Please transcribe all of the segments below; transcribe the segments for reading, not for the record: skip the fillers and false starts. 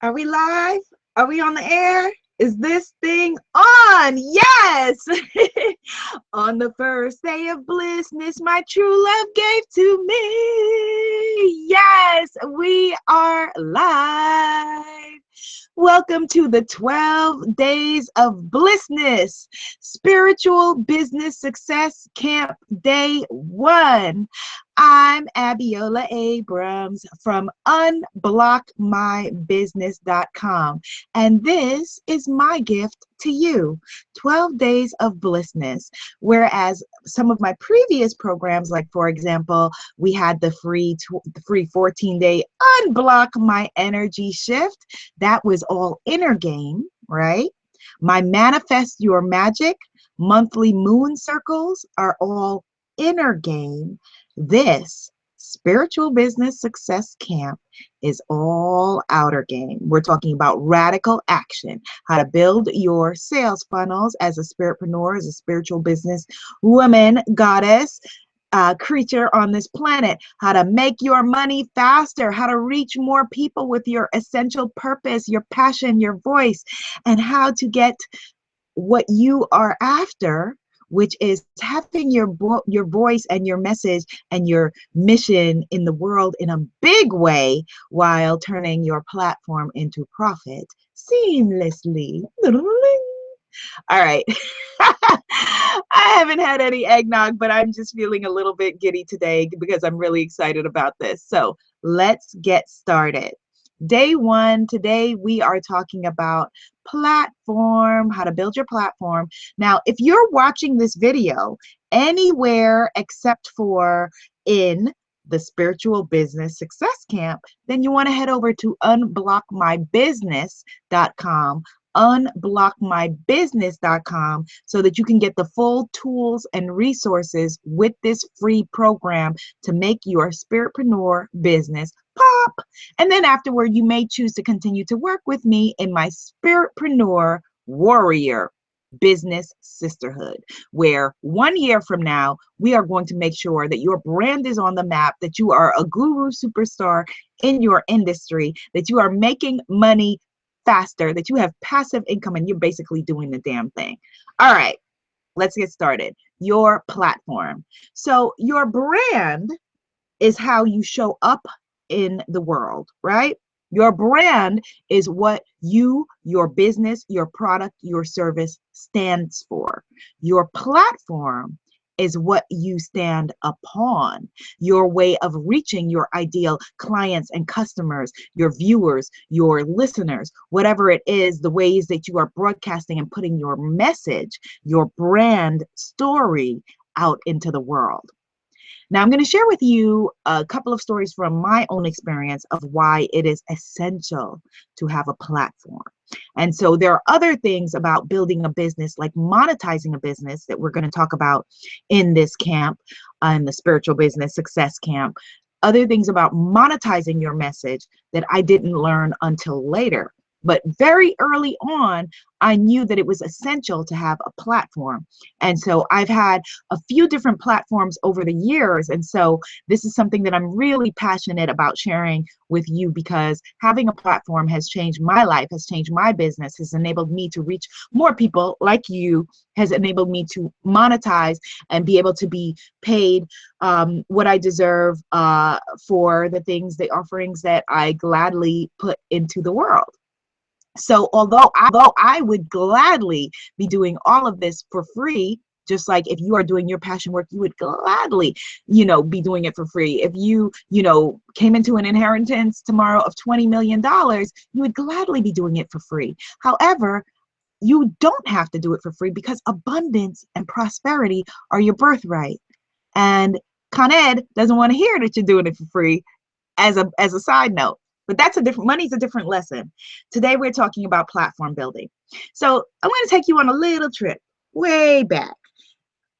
Are we live? Are we on the air? Is this thing on? Yes! On the first day of blissness, my true love gave to me. Yes, we are live. Welcome to the 12 Days of Blissness, Spiritual Business Success Camp Day 1. I'm Abiola Abrams from unblockmybusiness.com, and this is my gift to you, 12 Days of Blissness. Whereas some of my previous programs, like for example, we had the free 14-day Unblock My Energy Shift, that was all inner game, right? My Manifest Your Magic monthly moon circles are all inner game. This Spiritual Business Success Camp is all outer game. We're talking about radical action, how to build your sales funnels as a spiritpreneur, as a spiritual business woman, goddess, creature on this planet, how to make your money faster, how to reach more people with your essential purpose, your passion, your voice, and how to get what you are after, which is having your voice and your message and your mission in the world in a big way while turning your platform into profit seamlessly. All right. I haven't had any eggnog, but I'm just feeling a little bit giddy today because I'm really excited about this. So let's get started. Day 1, today we are talking about platform, how to build your platform. Now, if you're watching this video anywhere except for in the Spiritual Business Success Camp, then you want to head over to unblockmybusiness.com, unblockmybusiness.com, so that you can get the full tools and resources with this free program to make your spiritpreneur business pop. And then afterward, you may choose to continue to work with me in my Spiritpreneur Warrior Business Sisterhood, where 1 year from now, we are going to make sure that your brand is on the map, that you are a guru superstar in your industry, that you are making money faster, that you have passive income, and you're basically doing the damn thing. All right, let's get started. Your platform. So your brand is how you show up in the world, right? Your brand is what you, your business, your product, your service stands for. Your platform is what you stand upon, your way of reaching your ideal clients and customers, your viewers, your listeners, whatever it is, the ways that you are broadcasting and putting your message, your brand story out into the world. Now, I'm going to share with you a couple of stories from my own experience of why it is essential to have a platform. And so there are other things about building a business, like monetizing a business, that we're going to talk about in this camp, in the Spiritual Business Success Camp. Other things about monetizing your message that I didn't learn until later. But very early on, I knew that it was essential to have a platform. And so I've had a few different platforms over the years. And so this is something that I'm really passionate about sharing with you, because having a platform has changed my life, has changed my business, has enabled me to reach more people like you, has enabled me to monetize and be able to be paid what I deserve for the things, the offerings that I gladly put into the world. So although I would gladly be doing all of this for free, just like if you are doing your passion work, you would gladly, be doing it for free. If you, came into an inheritance tomorrow of $20 million, you would gladly be doing it for free. However, you don't have to do it for free, because abundance and prosperity are your birthright. And Con Ed doesn't want to hear that you're doing it for free, as a side note. But money's a different lesson. Today we're talking about platform building. So I'm going to take you on a little trip way back.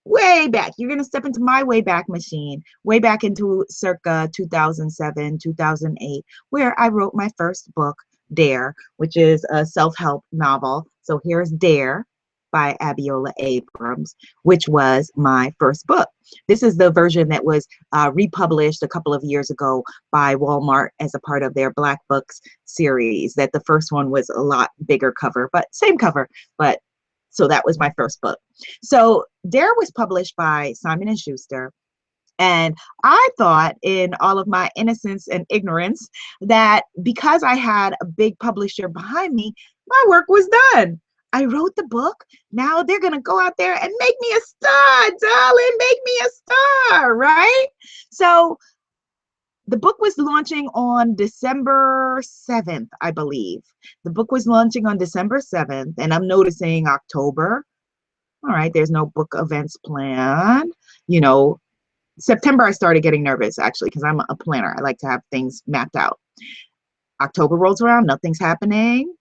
You're going to step into my way back machine, way back into circa 2007, 2008, where I wrote my first book, Dare, which is a self-help novel. So here's Dare. by Abiola Abrams, which was my first book. This is the version that was republished a couple of years ago by Walmart as a part of their Black Books series. That the first one was a lot bigger cover, but same cover. But so that was my first book. So Dare was published by Simon & Schuster. And I thought, in all of my innocence and ignorance, that because I had a big publisher behind me, my work was done. I wrote the book. Now they're going to go out there and make me a star, darling, make me a star, right? So the book was launching on December 7th, I believe. The book was launching on December 7th, and I'm noticing October. All right, there's no book events planned. You know, September, I started getting nervous, actually, because I'm a planner. I like to have things mapped out. October rolls around, nothing's happening.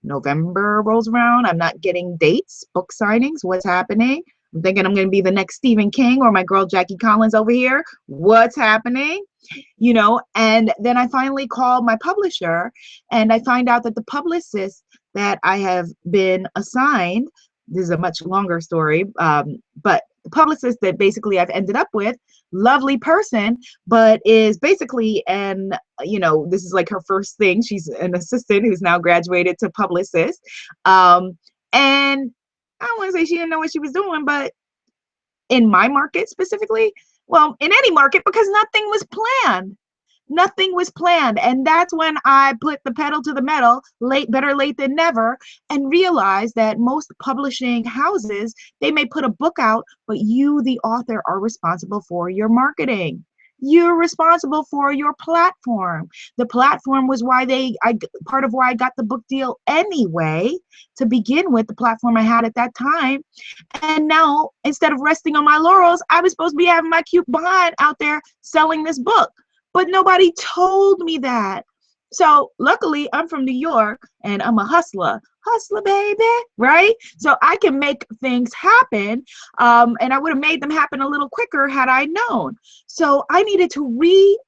November rolls around, I'm not getting dates, book signings, what's happening? I'm thinking I'm going to be the next Stephen King or my girl Jackie Collins over here. What's happening? You know, and then I finally called my publisher, and I find out that the publicist that I have been assigned, this is a much longer story, but the publicist that basically I've ended up with, lovely person, but is basically you know, this is like her first thing. She's an assistant who's now graduated to publicist. And I don't want to say she didn't know what she was doing, but in my market specifically, well, in any market, because nothing was planned. Nothing was planned. And that's when I put the pedal to the metal, better late than never, and realized that most publishing houses, they may put a book out, but you, the author, are responsible for your marketing. You're responsible for your platform. The platform was part of why I got the book deal anyway, to begin with, the platform I had at that time. And now, instead of resting on my laurels, I was supposed to be having my cute behind out there selling this book. But nobody told me that. So luckily, I'm from New York and I'm a hustler, baby, right? So I can make things happen. And I would have made them happen a little quicker had I known. So I needed to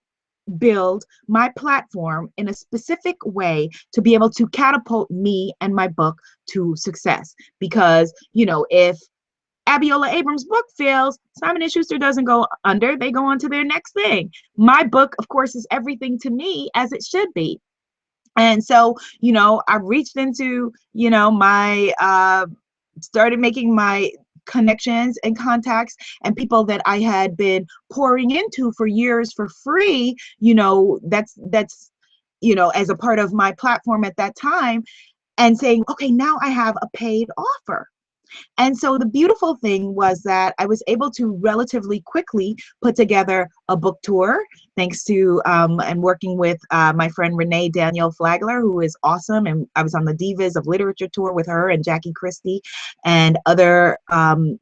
rebuild my platform in a specific way to be able to catapult me and my book to success. Because, you know, if Abiola Abrams' book fails, Simon & Schuster doesn't go under. They go on to their next thing. My book, of course, is everything to me, as it should be. And so, you know, I reached into, you know, started making my connections and contacts and people that I had been pouring into for years for free, you know, that's, you know, as a part of my platform at that time, and saying, okay, now I have a paid offer. And so the beautiful thing was that I was able to relatively quickly put together a book tour, thanks to and working with my friend Renee Danielle Flagler, who is awesome. And I was on the Divas of Literature tour with her and Jackie Christie and other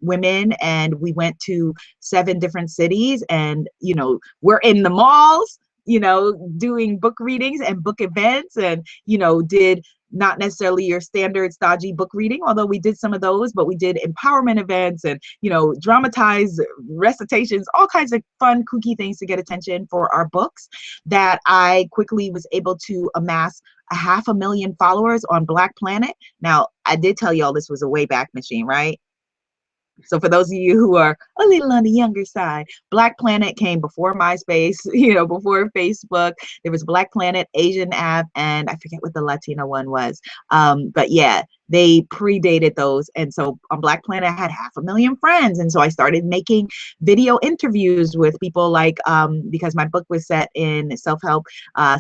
women. And we went to 7 different cities, and, you know, we're in the malls, you know, doing book readings and book events, and, you know, did not necessarily your standard stodgy book reading, although we did some of those, but we did empowerment events and, you know, dramatized recitations, all kinds of fun, kooky things to get attention for our books, that I quickly was able to amass 500,000 followers on Black Planet. Now, I did tell y'all this was a Wayback Machine, right? So for those of you who are a little on the younger side, Black Planet came before MySpace, you know, before Facebook. There was Black Planet, Asian app, and I forget what the Latino one was. But yeah, they predated those. And so on Black Planet, I had 500,000 friends. And so I started making video interviews with people like, because my book was set in self-help,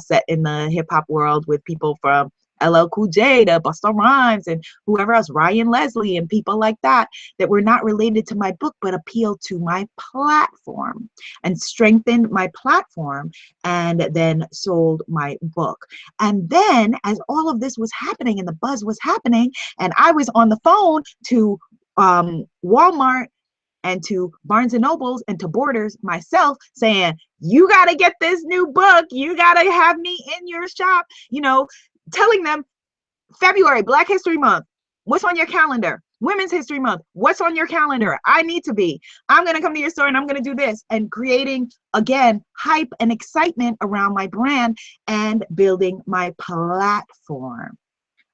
set in the hip hop world, with people from LL Cool J to Busta Rhymes and whoever else, Ryan Leslie and people like that, that were not related to my book, but appealed to my platform and strengthened my platform, and then sold my book. And then as all of this was happening and the buzz was happening, and I was on the phone to Walmart and to Barnes and Nobles and to Borders myself, saying, you got to get this new book. You got to have me in your shop, you know, telling them February, Black History Month, what's on your calendar? Women's History Month, what's on your calendar? I need to be. I'm going to come to your store and I'm going to do this. And creating, again, hype and excitement around my brand and building my platform.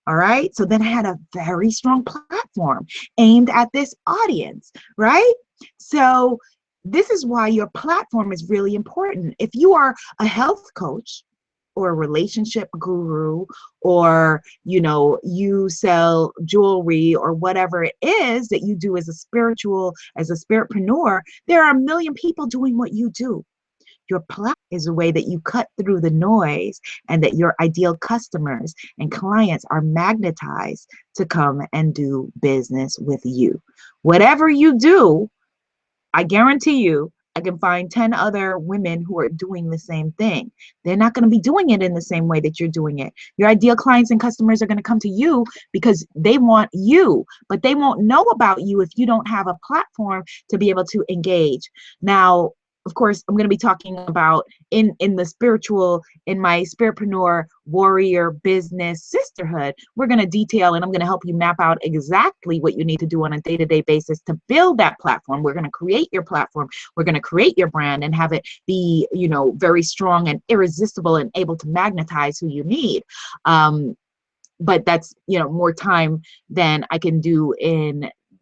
All right. So then I had a very strong platform aimed at this audience, right? So this is why your platform is really important. If you are a health coach or a relationship guru, or you sell jewelry or whatever it is that you do as a spiritpreneur, there are a million people doing what you do. Your platform is a way that you cut through the noise, and that your ideal customers and clients are magnetized to come and do business with you. Whatever you do, I guarantee you, I can find 10 other women who are doing the same thing. They're not going to be doing it in the same way that you're doing it. Your ideal clients and customers are going to come to you because they want you, but they won't know about you if you don't have a platform to be able to engage. Now, of course, I'm going to be talking about in my Spiritpreneur warrior business sisterhood. We're going to detail, and I'm going to help you map out exactly what you need to do on a day-to-day basis to build that platform. We're going to create your platform. We're going to create your brand and have it be, very strong and irresistible and able to magnetize who you need. But that's, more time than I can do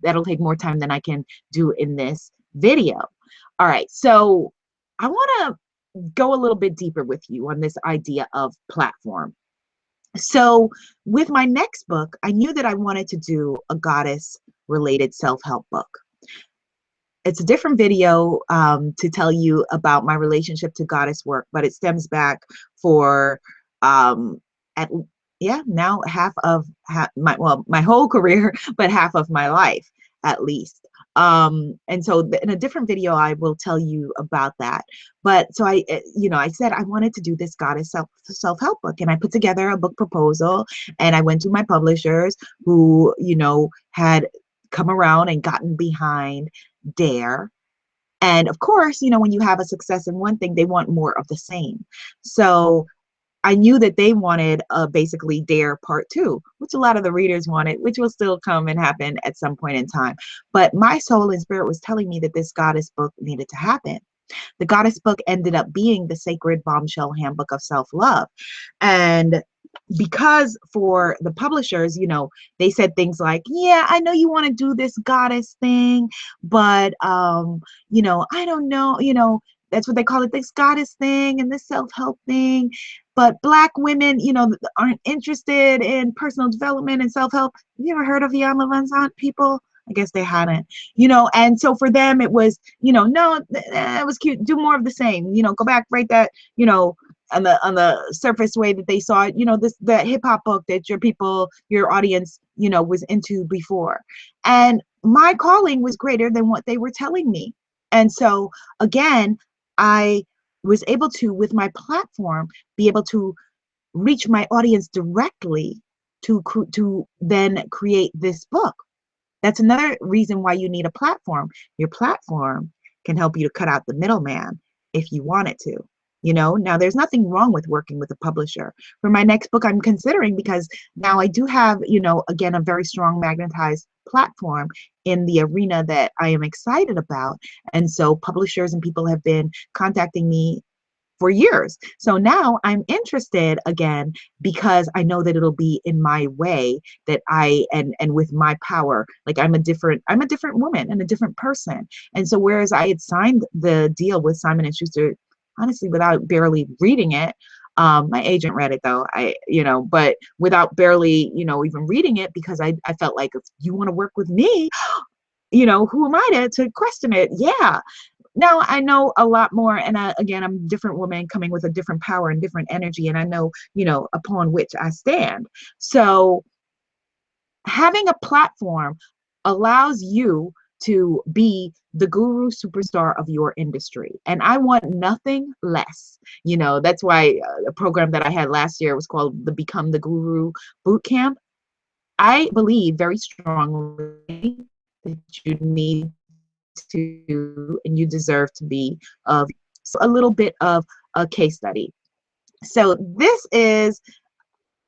that'll take more time than I can do in this video. All right, so I want to go a little bit deeper with you on this idea of platform. So with my next book, I knew that I wanted to do a goddess-related self-help book. It's a different video to tell you about my relationship to goddess work, but it stems back for now my whole career, but half of my life at least. And so in a different video, I will tell you about that. But so I said I wanted to do this goddess self-help book, and I put together a book proposal, and I went to my publishers who, had come around and gotten behind Dare. And of course, when you have a success in one thing, they want more of the same. So I knew that they wanted basically Dare Part 2, which a lot of the readers wanted, which will still come and happen at some point in time. But my soul and spirit was telling me that this goddess book needed to happen. The goddess book ended up being the sacred bombshell handbook of self-love. And because for the publishers, they said things like, yeah, I know you want to do this goddess thing, but, I don't know, that's what they call it, this goddess thing and this self-help thing. But Black women, aren't interested in personal development and self-help. Have you ever heard of the Jan Levensant people? I guess they hadn't, and so for them it was, no, it was cute. Do more of the same, go back, write that, on the surface way that they saw it, the hip hop book that your audience, was into before. And my calling was greater than what they were telling me. And so again, I was able to, with my platform, be able to reach my audience directly to then create this book. That's another reason why you need a platform. Your platform can help you to cut out the middleman if you want it to. Now there's nothing wrong with working with a publisher. For my next book, I'm considering, because now I do have, again, a very strong magnetized platform in the arena that I am excited about. And so publishers and people have been contacting me for years. So now I'm interested again, because I know that it'll be in my way, that and with my power. Like I'm a different woman and a different person. And so whereas I had signed the deal with Simon & Schuster, honestly, without barely reading it, my agent read it though, but without barely, even reading it, because I felt like, if you want to work with me, who am I to question it? Yeah. Now I know a lot more, and again, I'm a different woman coming with a different power and different energy, and I know, upon which I stand. So having a platform allows you to be the guru superstar of your industry, and I want nothing less. That's why the program that I had last year was called the Become the Guru Bootcamp. I believe very strongly that you need to, and you deserve to be of a little bit of a case study. So this is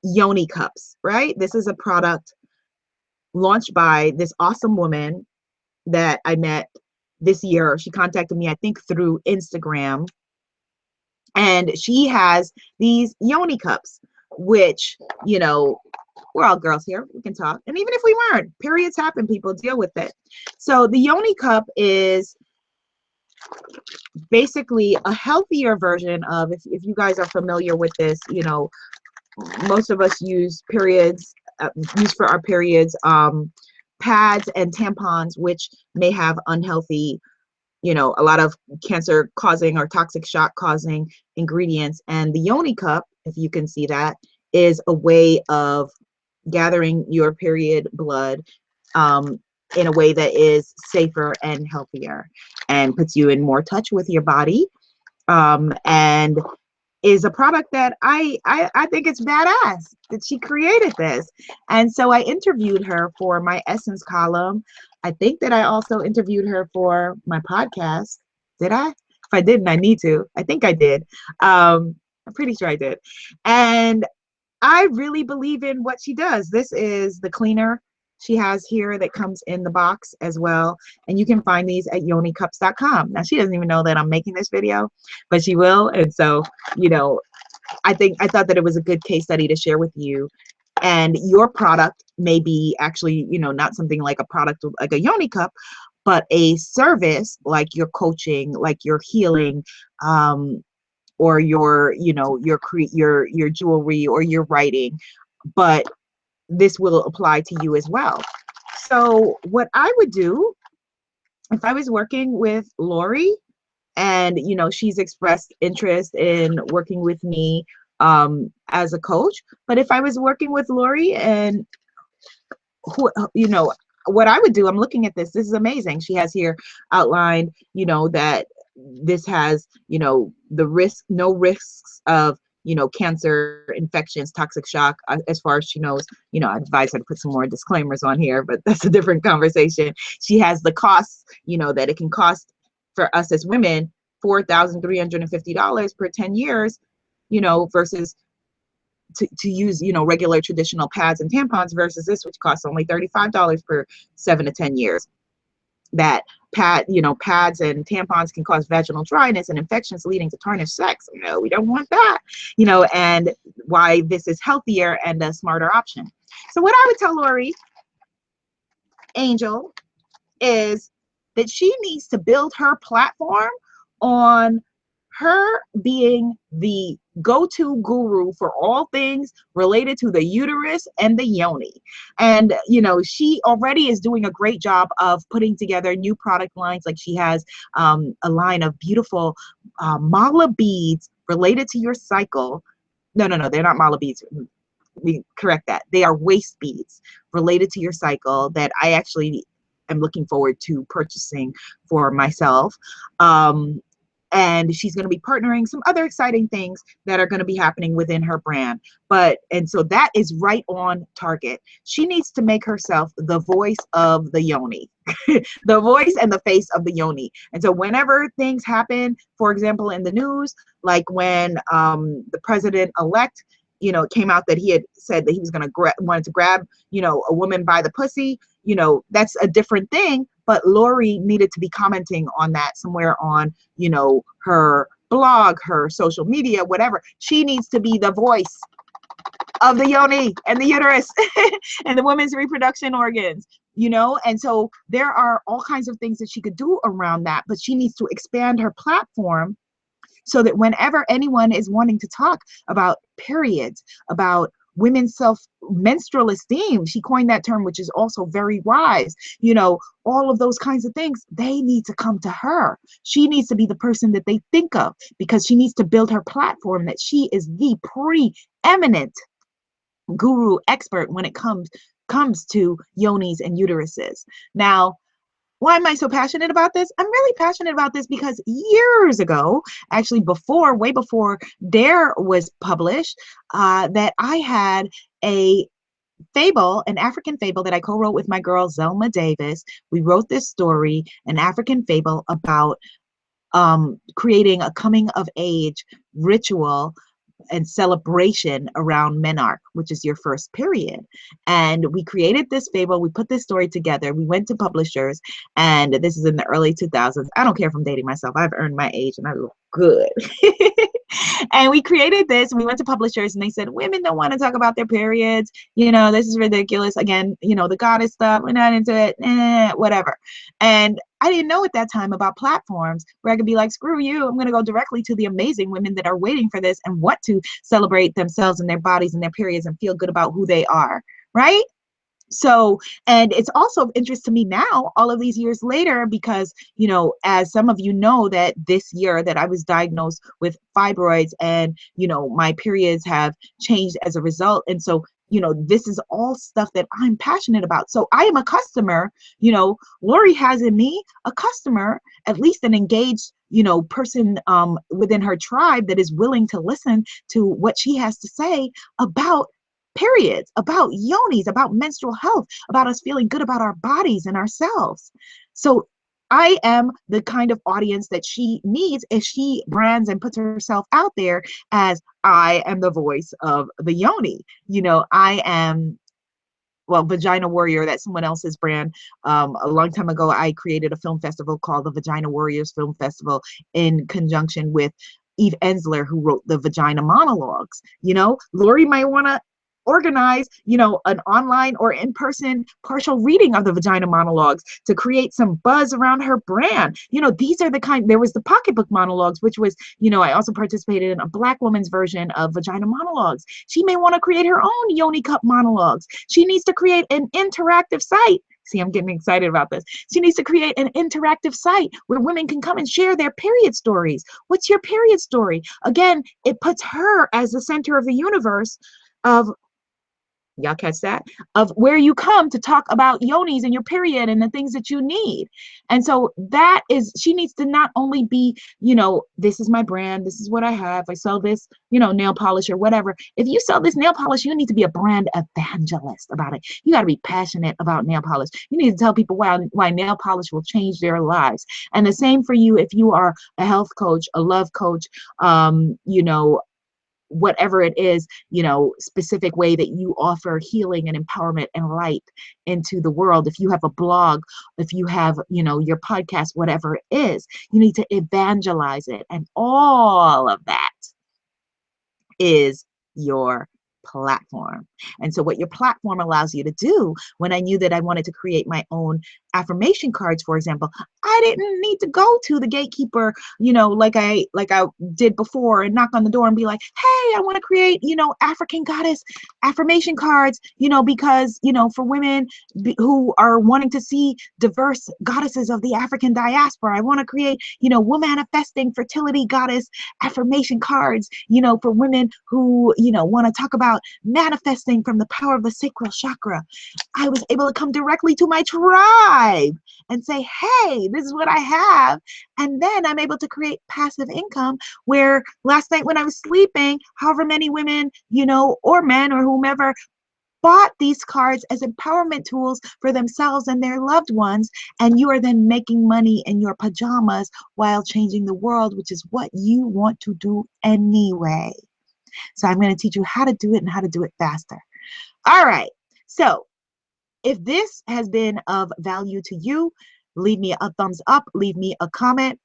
Yoni Cups, right? This is a product launched by this awesome woman that I met this year. She contacted me, I think, through Instagram, and she has these Yoni Cups, which, we're all girls here. We can talk. And even if we weren't, periods happen, people deal with it. So the Yoni Cup is basically a healthier version of, if you guys are familiar with this, you know, most of us use use for our periods, pads and tampons, which may have unhealthy, you know, a lot of cancer causing or toxic shock causing ingredients. And the Yoni Cup, if you can see that, is a way of gathering your period blood in a way that is safer and healthier and puts you in more touch with your body, and is a product that I think it's badass that she created this. And so I interviewed her for my Essence column. I think that I also interviewed her for my podcast. Did I? If I didn't, I need to. I think I did. I'm pretty sure I did. And I really believe in what she does. This is the cleaner she has here that comes in the box as well. And you can find these at yonicups.com. Now, she doesn't even know that I'm making this video, but she will. And so, you know, I thought that it was a good case study to share with you. And your product may be actually, you know, not something like a product like a Yoni Cup, but a service like your coaching, like your healing, or your, you know, your jewelry or your writing, but this will apply to you as well. So what I would do if I was working with Lori, and, you know, she's expressed interest in working with me as a coach, but if I was working with Lori, and you know, what I would do, I'm looking at this is amazing. She has here outlined, you know, that this has, you know, no risks of, you know, cancer, infections, toxic shock, as far as she knows. You know, I advise her to put some more disclaimers on here, but that's a different conversation. She has the costs, you know, that it can cost for us as women, $4,350 per 10 years, you know, versus to use, you know, regular traditional pads and tampons, versus this, which costs only $35 per 7 to 10 years. That pads and tampons can cause vaginal dryness and infections leading to tarnished sex. You know, we don't want that, you know, and why this is healthier and a smarter option. So what I would tell Lori Angel is that she needs to build her platform on her being the go-to guru for all things related to the uterus and the yoni. And, you know, she already is doing a great job of putting together new product lines. Like she has a line of beautiful mala beads related to your cycle. No, they're not mala beads. We correct that. They are waist beads related to your cycle that I actually am looking forward to purchasing for myself. And she's going to be partnering some other exciting things that are going to be happening within her brand. And so that is right on target. She needs to make herself the voice of the yoni, the voice and the face of the yoni. And so whenever things happen, for example, in the news, like when the president-elect, you know, it came out that he had said that he was going to wanted to grab, you know, a woman by the pussy, you know, that's a different thing. But Lori needed to be commenting on that somewhere on, you know, her blog, her social media, whatever. She needs to be the voice of the yoni and the uterus and the women's reproduction organs, you know. And so there are all kinds of things that she could do around that, but she needs to expand her platform so that whenever anyone is wanting to talk about periods, about women's menstrual esteem, she coined that term, which is also very wise, you know, all of those kinds of things, they need to come to her. She needs to be the person that they think of, because she needs to build her platform that she is the preeminent guru expert when it comes to yonis and uteruses. Now, why am I so passionate about this? I'm really passionate about this because years ago, actually way before Dare was published, that I had an African fable that I co-wrote with my girl Zelma Davis. We wrote this story, an African fable about creating a coming of age ritual and celebration around menarche, which is your first period. And we created this fable. We put this story together. We went to publishers, and this is in the early 2000s. I don't care if I'm dating myself. I've earned my age and I look good. And we created this, and we went to publishers, and they said, women don't want to talk about their periods. This is ridiculous. Again, the goddess stuff, we're not into it, whatever. And I didn't know at that time about platforms where I could be like, screw you, I'm going to go directly to the amazing women that are waiting for this and want to celebrate themselves and their bodies and their periods and feel good about who they are, right? So, and it's also of interest to me now, all of these years later, because, as some of you know, that this year that I was diagnosed with fibroids, and, my periods have changed as a result. And so, this is all stuff that I'm passionate about. So I am a customer, Lori has in me a customer, at least an engaged, person within her tribe that is willing to listen to what she has to say about periods, about yonis, about menstrual health, about us feeling good about our bodies and ourselves. So I am the kind of audience that she needs if she brands and puts herself out there as, I am the voice of the yoni. I am, well, Vagina Warrior, that's someone else's brand. A long time ago, I created a film festival called the Vagina Warriors Film Festival in conjunction with Eve Ensler, who wrote the Vagina Monologues. Lori might want to organize, an online or in-person partial reading of the Vagina Monologues to create some buzz around her brand. These are the kind, there was the pocketbook monologues, which was, I also participated in a Black woman's version of Vagina Monologues. She may want to create her own Yoni Cup monologues. She needs to create an interactive site. See, I'm getting excited about this. She needs to create an interactive site where women can come and share their period stories. What's your period story? Again, it puts her as the center of the universe of, y'all catch that? Of where you come to talk about yonis and your period and the things that you need. And so that is, she needs to not only be, this is my brand, this is what I have, I sell this, nail polish or whatever. If you sell this nail polish, you need to be a brand evangelist about it. You got to be passionate about nail polish. You need to tell people why nail polish will change their lives. And the same for you if you are a health coach, a love coach, whatever it is, specific way that you offer healing and empowerment and light into the world. If you have a blog, if you have, your podcast, whatever it is, you need to evangelize it. And all of that is your platform. And so what your platform allows you to do, when I knew that I wanted to create my own affirmation cards, for example, I didn't need to go to the gatekeeper, like I did before, and knock on the door and be like, hey, I want to create, African goddess affirmation cards, because, for women who are wanting to see diverse goddesses of the African diaspora, I want to create, woman manifesting fertility goddess affirmation cards, for women who, want to talk about manifesting from the power of the sacral chakra. I was able to come directly to my tribe and say, hey, this is what I have. And then I'm able to create passive income where last night when I was sleeping, however many women, or men or whomever bought these cards as empowerment tools for themselves and their loved ones. And you are then making money in your pajamas while changing the world, which is what you want to do anyway. So I'm going to teach you how to do it and how to do it faster. All right. So if this has been of value to you, leave me a thumbs up, leave me a comment.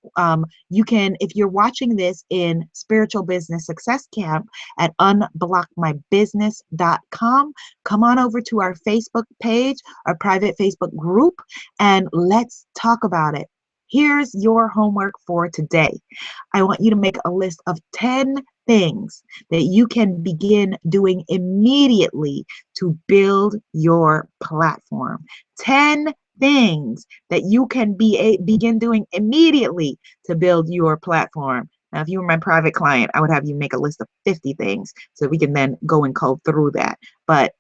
You can, if you're watching this in Spiritual Business Success Camp at unblockmybusiness.com, come on over to our Facebook page, our private Facebook group, and let's talk about it. Here's your homework for today. I want you to make a list of 10 things that you can begin doing immediately to build your platform. 10 things that you can begin doing immediately to build your platform. Now, if you were my private client, I would have you make a list of 50 things so we can then go and go through that. But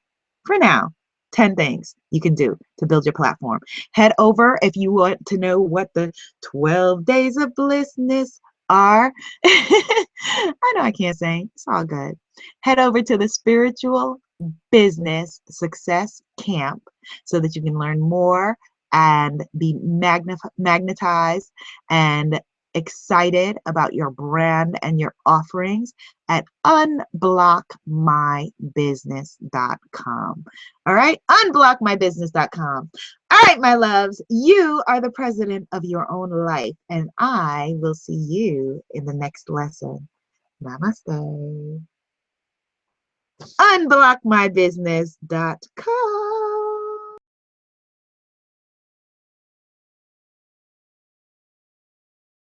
for now, 10 things you can do to build your platform. Head over if you want to know what the 12 days of blissness are. I know I can't sing. It's all good. Head over to the Spiritual Business Success Camp so that you can learn more and be magnetized and excited about your brand and your offerings at unblockmybusiness.com. All right, unblockmybusiness.com. All right, my loves, you are the president of your own life, and I will see you in the next lesson. Namaste. Unblockmybusiness.com.